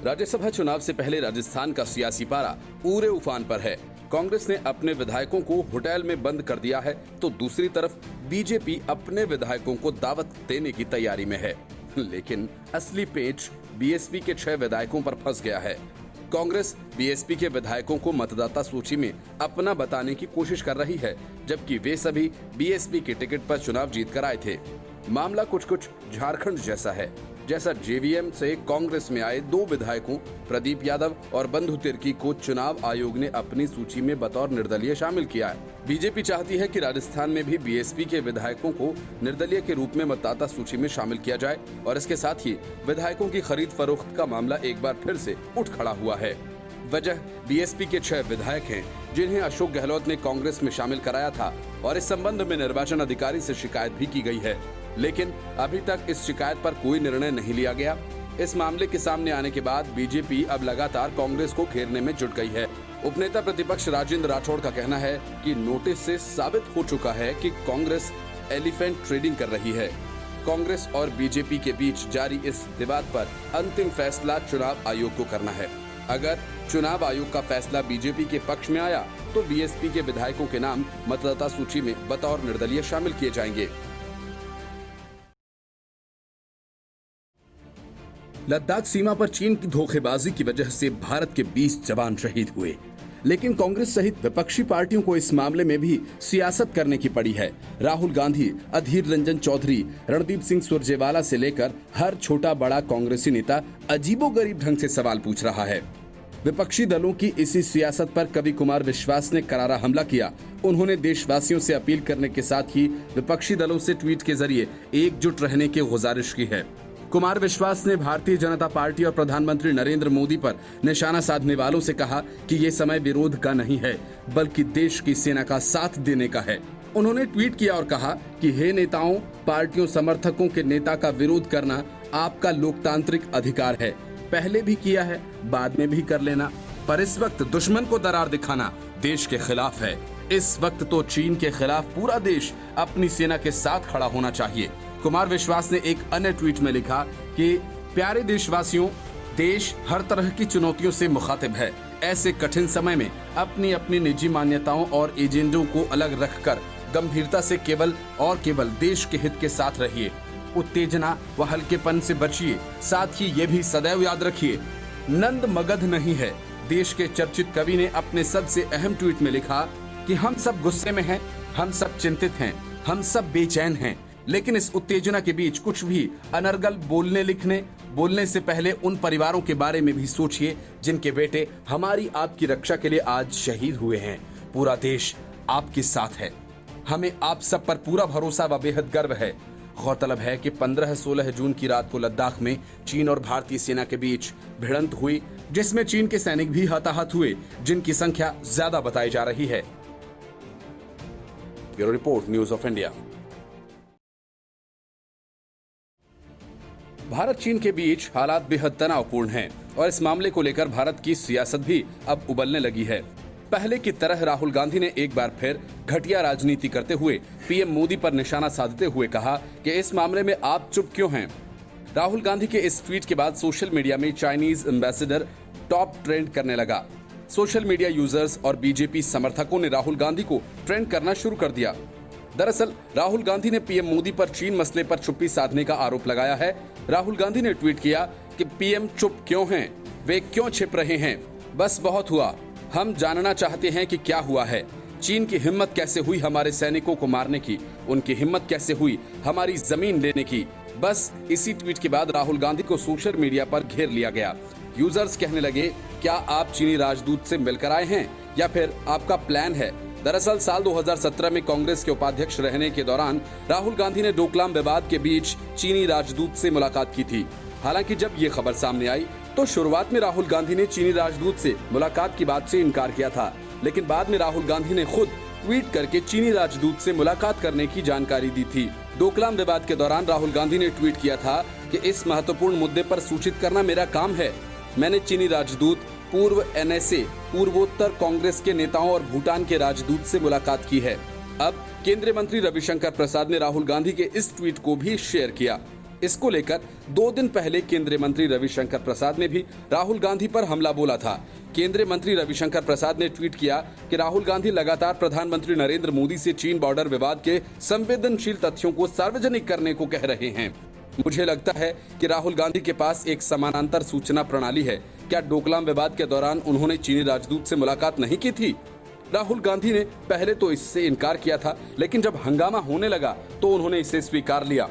राज्यसभा चुनाव से पहले राजस्थान का सियासी पारा पूरे उफान पर है। कांग्रेस ने अपने विधायकों को होटल में बंद कर दिया है, तो दूसरी तरफ बीजेपी अपने विधायकों को दावत देने की तैयारी में है। लेकिन असली पेच बीएसपी के 6 विधायकों पर फंस गया है। कांग्रेस बीएसपी के विधायकों को मतदाता सूची में अपना बताने की कोशिश कर रही है, जबकि वे सभी बीएसपी के टिकट पर चुनाव जीत कर आए थे। मामला कुछ झारखंड जैसा है, जैसा जेवीएम से कांग्रेस में आए 2 विधायकों प्रदीप यादव और बंधु तिर्की को चुनाव आयोग ने अपनी सूची में बतौर निर्दलीय शामिल किया है। बीजेपी चाहती है कि राजस्थान में भी बीएसपी के विधायकों को निर्दलीय के रूप में मतदाता सूची में शामिल किया जाए और इसके साथ ही विधायकों की खरीद फरोख्त का मामला एक बार फिर से उठ खड़ा हुआ है। वजह बीएसपी के 6 विधायक हैं, जिन्हें अशोक गहलोत ने कांग्रेस में शामिल कराया था और इस संबंध में निर्वाचन अधिकारी से शिकायत भी की गई है, लेकिन अभी तक इस शिकायत पर कोई निर्णय नहीं लिया गया। इस मामले के सामने आने के बाद बीजेपी अब लगातार कांग्रेस को घेरने में जुट गई है। उपनेता प्रतिपक्ष राजेंद्र राठौड़ का कहना है कि नोटिस से साबित हो चुका है कि कांग्रेस एलिफेंट ट्रेडिंग कर रही है। कांग्रेस और बीजेपी के बीच जारी इस विवाद पर अंतिम फैसला चुनाव आयोग को करना है। अगर चुनाव आयोग का फैसला बीजेपी के पक्ष में आया तो बीएसपी के विधायकों के नाम मतदाता सूची में बतौर निर्दलीय शामिल किए जाएंगे। लद्दाख सीमा पर चीन की धोखेबाजी की वजह से भारत के 20 जवान शहीद हुए, लेकिन कांग्रेस सहित विपक्षी पार्टियों को इस मामले में भी सियासत करने की पड़ी है। राहुल गांधी, अधीर रंजन चौधरी, रणदीप सिंह सुरजेवाला से लेकर हर छोटा बड़ा कांग्रेसी नेता अजीबोगरीब ढंग से सवाल पूछ रहा है। विपक्षी दलों की इसी सियासत पर कवि कुमार विश्वास ने करारा हमला किया। उन्होंने देशवासियों से अपील करने के साथ ही विपक्षी दलों से ट्वीट के जरिए एकजुट रहने की गुजारिश की है। कुमार विश्वास ने भारतीय जनता पार्टी और प्रधानमंत्री नरेंद्र मोदी पर निशाना साधने वालों से कहा कि ये समय विरोध का नहीं है, बल्कि देश की सेना का साथ देने का है। उन्होंने ट्वीट किया और कहा कि हे नेताओं, पार्टियों समर्थकों के नेता का विरोध करना आपका लोकतांत्रिक अधिकार है। पहले भी किया है, बाद में भी कर लेना, पर इस वक्त दुश्मन को दरार दिखाना देश के खिलाफ है। इस वक्त तो चीन के खिलाफ पूरा देश अपनी सेना के साथ खड़ा होना चाहिए। कुमार विश्वास ने एक अन्य ट्वीट में लिखा कि प्यारे देशवासियों, देश हर तरह की चुनौतियों से मुखातिब है। ऐसे कठिन समय में अपनी अपनी निजी मान्यताओं और एजेंडों को अलग रखकर गंभीरता से केवल देश के हित के साथ रहिए। उत्तेजना व हल्केपन से बचिए। साथ ही ये भी सदैव याद रखिए, नंद मगध नहीं है। देश के चर्चित कवि ने अपने सबसे अहम ट्वीट में लिखा कि हम सब गुस्से में हैं, हम सब चिंतित हैं, हम सब बेचैन हैं, लेकिन इस उत्तेजना के बीच कुछ भी अनर्गल बोलने से पहले उन परिवारों के बारे में भी सोचिए जिनके बेटे हमारी आपकी रक्षा के लिए आज शहीद हुए हैं। पूरा देश आपके साथ है। हमें आप सब पर पूरा भरोसा व बेहद गर्व है। गौरतलब है कि 15-16 जून की रात को लद्दाख में चीन और भारतीय सेना के बीच भिड़ंत हुई, जिसमें चीन के सैनिक भी हताहत हुए, जिनकी संख्या ज्यादा बताई जा रही है। Bureau report, news of India. Bharat चीन के बीच हालात बेहद तनावपूर्ण हैं और इस मामले को लेकर भारत की सियासत भी अब उबलने लगी है। पहले की तरह राहुल गांधी ने एक बार फिर घटिया राजनीति करते हुए पीएम मोदी पर निशाना साधते हुए कहा कि इस मामले में आप चुप क्यों हैं। राहुल गांधी के इस ट्वीट के बाद सोशल मीडिया में चाइनीज एम्बेसडर टॉप ट्रेंड करने लगा। सोशल मीडिया यूजर्स और बीजेपी समर्थकों ने राहुल गांधी को ट्रेंड करना शुरू कर दिया। दरअसल राहुल गांधी ने पीएम मोदी पर चीन मसले पर चुप्पी साधने का आरोप लगाया है। राहुल गांधी ने ट्वीट किया कि पीएम चुप क्यों हैं, वे क्यों छिप रहे हैं, बस बहुत हुआ, हम जानना चाहते हैं कि क्या हुआ है। चीन की हिम्मत कैसे हुई हमारे सैनिकों को मारने की, उनकी हिम्मत कैसे हुई हमारी जमीन लेने की। बस इसी ट्वीट के बाद राहुल गांधी को सोशल मीडिया पर घेर लिया गया। यूजर्स कहने लगे, क्या आप चीनी राजदूत से मिलकर आए हैं या फिर आपका प्लान है। दरअसल साल 2017 में कांग्रेस के उपाध्यक्ष रहने के दौरान राहुल गांधी ने डोकलाम विवाद के बीच चीनी राजदूत से मुलाकात की थी। हालांकि जब ये खबर सामने आई तो शुरुआत में राहुल गांधी ने चीनी राजदूत से मुलाकात की बात से इनकार किया था, लेकिन बाद में राहुल गांधी ने खुद ट्वीट करके चीनी राजदूत से मुलाकात करने की जानकारी दी थी। डोकलाम विवाद के दौरान राहुल गांधी ने ट्वीट किया था कि इस महत्वपूर्ण मुद्दे पर सूचित करना मेरा काम है। मैंने चीनी राजदूत, पूर्व एनएसए, पूर्वोत्तर कांग्रेस के नेताओं और भूटान के राजदूत से मुलाकात की है। अब केंद्रीय मंत्री रविशंकर प्रसाद ने राहुल गांधी के इस ट्वीट को भी शेयर किया। इसको लेकर 2 दिन पहले केंद्रीय मंत्री रविशंकर प्रसाद ने भी राहुल गांधी पर हमला बोला था। केंद्रीय मंत्री रविशंकर प्रसाद ने ट्वीट किया कि राहुल गांधी लगातार प्रधानमंत्री नरेंद्र मोदी से चीन बॉर्डर विवाद के संवेदनशील तथ्यों को सार्वजनिक करने को कह रहे हैं। मुझे लगता है कि राहुल गांधी के पास एक समानांतर सूचना प्रणाली है। क्या डोकलाम विवाद के दौरान उन्होंने चीनी राजदूत से मुलाकात नहीं की थी? राहुल गांधी ने पहले तो इससे इनकार किया था, लेकिन जब हंगामा होने लगा तो उन्होंने इसे स्वीकार लिया।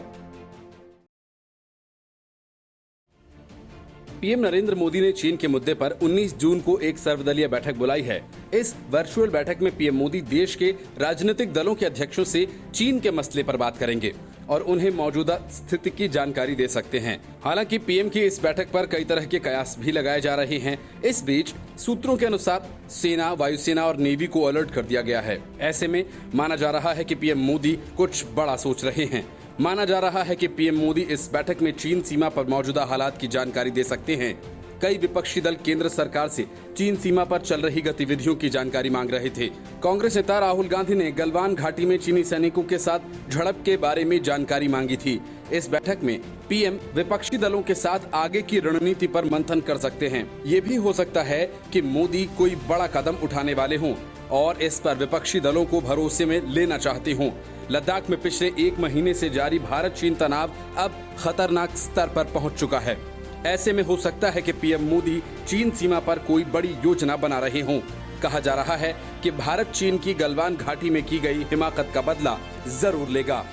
पीएम नरेंद्र मोदी ने चीन के मुद्दे पर 19 जून को एक सर्वदलीय बैठक बुलाई है। इस वर्चुअल बैठक में पीएम मोदी देश के राजनीतिक दलों के अध्यक्षों से चीन के मसले पर बात करेंगे और उन्हें मौजूदा स्थिति की जानकारी दे सकते हैं। हालांकि पीएम की इस बैठक पर कई तरह के कयास भी लगाए जा रहे हैं। इस बीच सूत्रों के अनुसार सेना, वायुसेना और नेवी को अलर्ट कर दिया गया है। ऐसे में माना जा रहा है कि पीएम मोदी कुछ बड़ा सोच रहे हैं। माना जा रहा है कि पीएम मोदी इस बैठक में चीन सीमा पर मौजूदा हालात की जानकारी दे सकते हैं। कई विपक्षी दल केंद्र सरकार से चीन सीमा पर चल रही गतिविधियों की जानकारी मांग रहे थे। कांग्रेस नेता राहुल गांधी ने गलवान घाटी में चीनी सैनिकों के साथ झड़प के बारे में जानकारी मांगी थी। इस बैठक में पीएम विपक्षी दलों के साथ आगे की रणनीति पर मंथन कर सकते हैं। ये भी हो सकता है कि मोदी कोई बड़ा कदम उठाने वाले हों और इस पर विपक्षी दलों को भरोसे में लेना चाहते हों। लद्दाख में पिछले 1 महीने से जारी भारत चीन तनाव अब खतरनाक स्तर पर पहुंच चुका है। ऐसे में हो सकता है कि पीएम मोदी चीन सीमा पर कोई बड़ी योजना बना रहे हों। कहा जा रहा है कि भारत चीन की गलवान घाटी में की गई हिमाकत का बदला जरूर लेगा।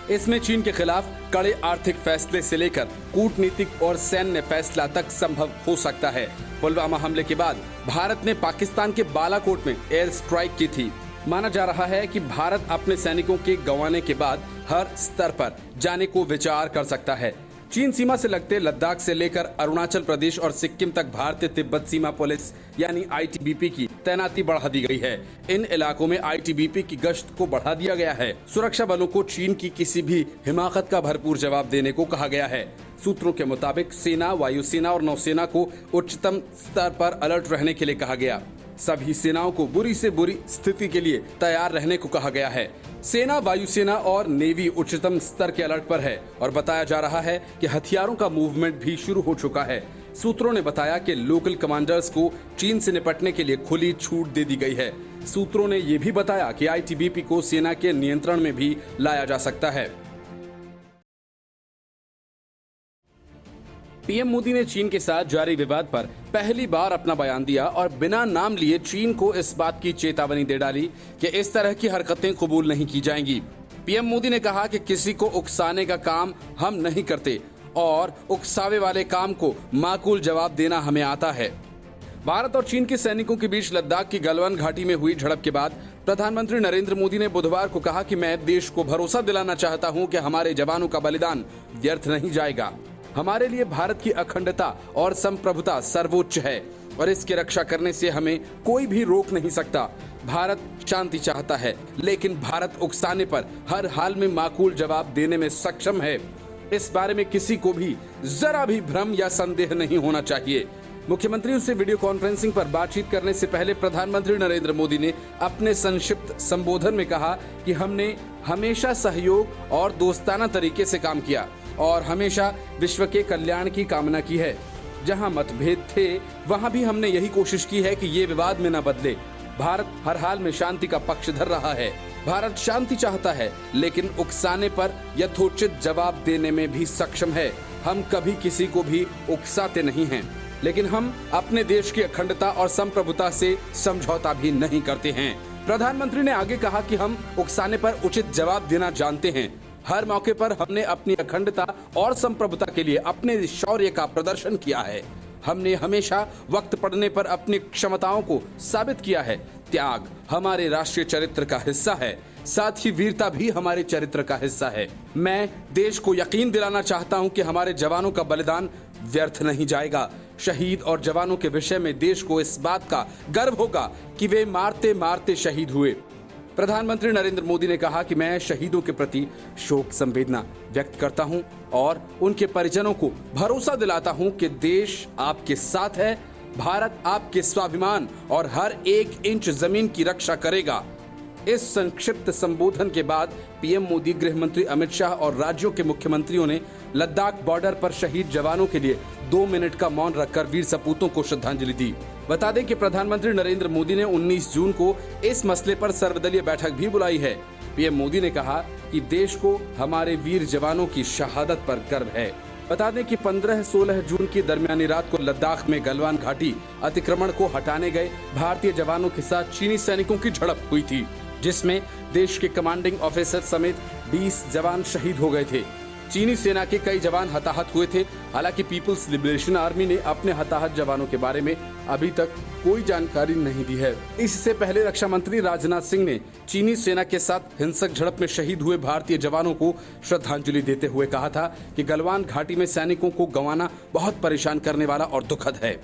इसमें चीन के खिलाफ कड़े आर्थिक फैसले से लेकर कूटनीतिक और सैन्य फैसला तक संभव हो सकता है। पुलवामा हमले के बाद भारत ने पाकिस्तान के बालाकोट में एयर स्ट्राइक की थी। माना जा रहा है कि भारत अपने सैनिकों के गंवाने के बाद हर स्तर पर जाने को विचार कर सकता है। चीन सीमा से लगते लद्दाख से लेकर अरुणाचल प्रदेश और सिक्किम तक भारतीय तिब्बत सीमा पुलिस यानी आईटीबीपी की तैनाती बढ़ा दी गई है। इन इलाकों में आईटीबीपी की गश्त को बढ़ा दिया गया है। सुरक्षा बलों को चीन की किसी भी हिमाकत का भरपूर जवाब देने को कहा गया है। सूत्रों के मुताबिक सेना, वायुसेना और नौसेना को उच्चतम स्तर पर अलर्ट रहने के लिए कहा गया। सभी सेनाओं को बुरी से बुरी स्थिति के लिए तैयार रहने को कहा गया है। सेना, वायुसेना और नेवी उच्चतम स्तर के अलर्ट पर है और बताया जा रहा है कि हथियारों का मूवमेंट भी शुरू हो चुका है। सूत्रों ने बताया कि लोकल कमांडर्स को चीन से निपटने के लिए खुली छूट दे दी गई है। सूत्रों ने ये भी बताया कि आईटीबीपी को सेना के नियंत्रण में भी लाया जा सकता है। पीएम मोदी ने चीन के साथ जारी विवाद पर पहली बार अपना बयान दिया और बिना नाम लिए चीन को इस बात की चेतावनी दे डाली कि इस तरह की हरकतें कबूल नहीं की जाएंगी। पीएम मोदी ने कहा कि किसी को उकसाने का काम हम नहीं करते और उकसावे वाले काम को माकूल जवाब देना हमें आता है। भारत और चीन के सैनिकों के बीच लद्दाख की गलवान घाटी में हुई झड़प के बाद प्रधानमंत्री नरेंद्र मोदी ने बुधवार को कहा कि मैं देश को भरोसा दिलाना चाहता हूं कि हमारे जवानों का बलिदान व्यर्थ नहीं जाएगा। हमारे लिए भारत की अखंडता और संप्रभुता सर्वोच्च है और इसकी रक्षा करने से हमें कोई भी रोक नहीं सकता। भारत शांति चाहता है, लेकिन भारत उकसाने पर हर हाल में माकूल जवाब देने में सक्षम है। इस बारे में किसी को भी जरा भी भ्रम या संदेह नहीं होना चाहिए। मुख्यमंत्रियों से वीडियो कॉन्फ्रेंसिंग पर बातचीत करने से पहले प्रधानमंत्री नरेंद्र मोदी ने अपने संक्षिप्त संबोधन में कहा कि हमने हमेशा सहयोग और दोस्ताना तरीके से काम किया और हमेशा विश्व के कल्याण की कामना की है। जहां मतभेद थे वहां भी हमने यही कोशिश की है कि ये विवाद में न बदले। भारत हर हाल में शांति का पक्ष धर रहा है। भारत शांति चाहता है, लेकिन उकसाने पर यथोचित जवाब देने में भी सक्षम है। हम कभी किसी को भी उकसाते नहीं हैं, लेकिन हम अपने देश की अखंडता और संप्रभुता से समझौता भी नहीं करते हैं। प्रधानमंत्री ने आगे कहा कि हम उकसाने पर उचित जवाब देना जानते हैं। हर मौके पर हमने अपनी अखंडता और संप्रभुता के लिए अपने शौर्य का प्रदर्शन किया है। हमने हमेशा वक्त पड़ने पर अपनी क्षमताओं को साबित किया है। त्याग हमारे राष्ट्रीय चरित्र का हिस्सा है, साथ ही वीरता भी हमारे चरित्र का हिस्सा है। मैं देश को यकीन दिलाना चाहता हूं कि हमारे जवानों का बलिदान व्यर्थ नहीं जाएगा। शहीद और जवानों के विषय में देश को इस बात का गर्व होगा कि वे मारते मारते शहीद हुए। प्रधानमंत्री नरेंद्र मोदी ने कहा कि मैं शहीदों के प्रति शोक संवेदना व्यक्त करता हूं और उनके परिजनों को भरोसा दिलाता हूं कि देश आपके साथ है। भारत आपके स्वाभिमान और हर एक इंच जमीन की रक्षा करेगा। इस संक्षिप्त संबोधन के बाद पीएम मोदी, गृह मंत्री अमित शाह और राज्यों के मुख्यमंत्रियों ने लद्दाख बॉर्डर पर शहीद जवानों के लिए 2 मिनट का मौन रखकर वीर सपूतों को श्रद्धांजलि दी। बता दें कि प्रधानमंत्री नरेंद्र मोदी ने 19 जून को इस मसले पर सर्वदलीय बैठक भी बुलाई है। पीएम मोदी ने कहा कि देश को हमारे वीर जवानों की शहादत पर गर्व है। बता दें कि 15-16 जून की दरमियानी रात को लद्दाख में गलवान घाटी अतिक्रमण को हटाने गए भारतीय जवानों के साथ चीनी सैनिकों की झड़प हुई थी, जिसमें देश के कमांडिंग ऑफिसर समेत 20 जवान शहीद हो गए थे। चीनी सेना के कई जवान हताहत हुए थे। हालांकि पीपुल्स लिबरेशन आर्मी ने अपने हताहत जवानों के बारे में अभी तक कोई जानकारी नहीं दी है। इससे पहले रक्षा मंत्री राजनाथ सिंह ने चीनी सेना के साथ हिंसक झड़प में शहीद हुए भारतीय जवानों को श्रद्धांजलि देते हुए कहा था कि गलवान घाटी में सैनिकों को गंवाना बहुत परेशान करने वाला और दुखद है।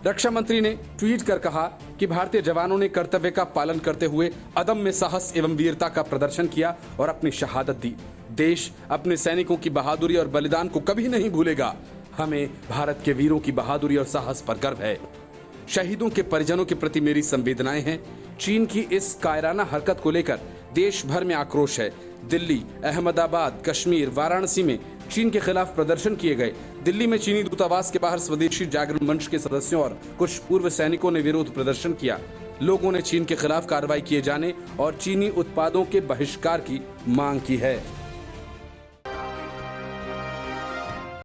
रक्षा मंत्री ने ट्वीट कर कहा कि भारतीय जवानों ने कर्तव्य का पालन करते हुए अदम्य साहस एवं वीरता का प्रदर्शन किया और अपनी शहादत दी। देश अपने सैनिकों की बहादुरी और बलिदान को कभी नहीं भूलेगा। हमें भारत के वीरों की बहादुरी और साहस पर गर्व है। शहीदों के परिजनों के प्रति मेरी संवेदनाएं हैं। चीन की इस कायराना हरकत को लेकर देश भर में आक्रोश है। दिल्ली, अहमदाबाद, कश्मीर, वाराणसी में चीन के खिलाफ प्रदर्शन किए गए। दिल्ली में चीनी दूतावास के बाहर स्वदेशी जागरण मंच के सदस्यों और कुछ पूर्व सैनिकों ने विरोध प्रदर्शन किया। लोगों ने चीन के खिलाफ कार्रवाई किए जाने और चीनी उत्पादों के बहिष्कार की मांग की है।